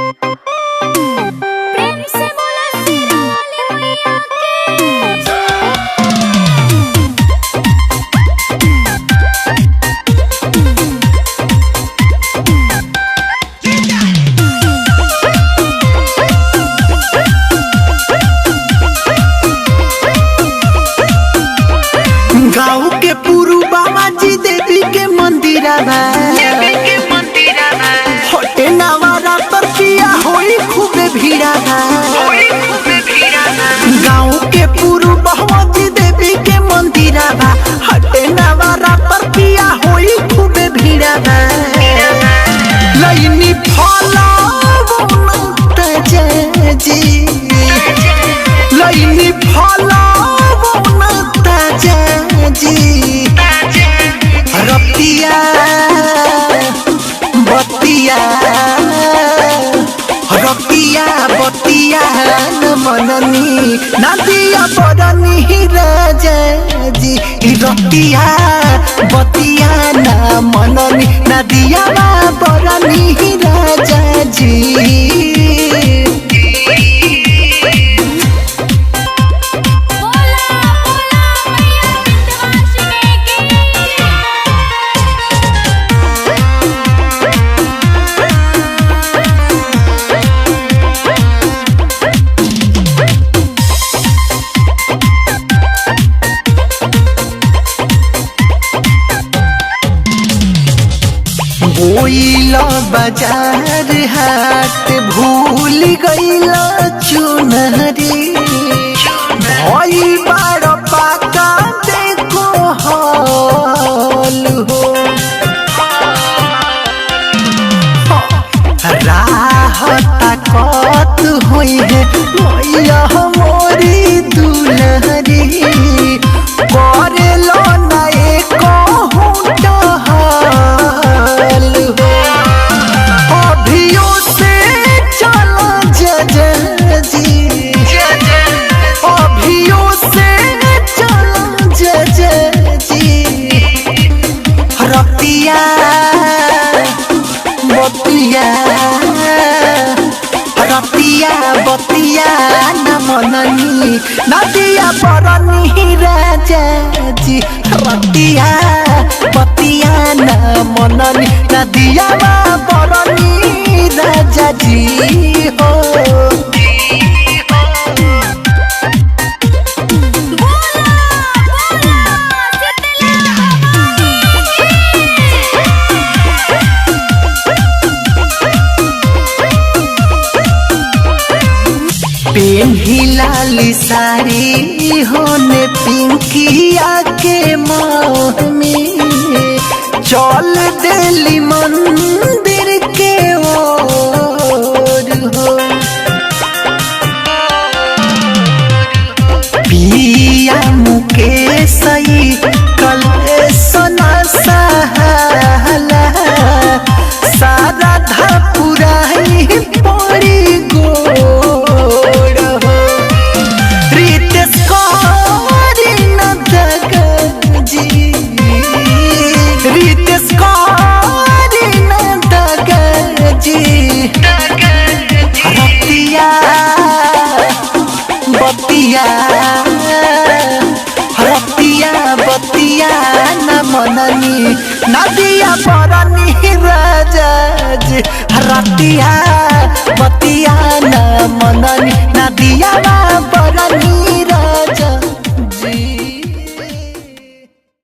प्रेम से बोला सिरा वाली मैया के गाँव के पुरुबा माजी देवी के मंदिरा होटे नवारा पर पिया होई खूबे भीड़ा गाँव के पुरुबा माजी देवी के मंदिरा हटे नवारा पर पिया होई खूबे भीड़ा लईनी फला जी लईनी फला जी रतिया बतिया रतिया बतिया न मननी नदिया बरनी राजा जी रतिया बतिया न मननी नदिया बरनी राजा जी बोइल बाजार हाट भूल गइल चुनरी भई बार पाका देखो हल हो राहता कत होई है मैया मोरी दुलहरी करेलो ना एको रतिया बतिया न मननी नदिया बरनी राजा जी रतिया बतिया न मननी नदिया बरनी राजा जी हो पेन्ही लाली साड़ी होने पिंकिया के मोह में चल देली मंदिर के ओर हो पिया मुकेश कलेसना सहाला सारा धापुराई पड़ी रतिया बतिया न मननी नदिया बरनी राजा जी रतिया बतिया न मननी नदिया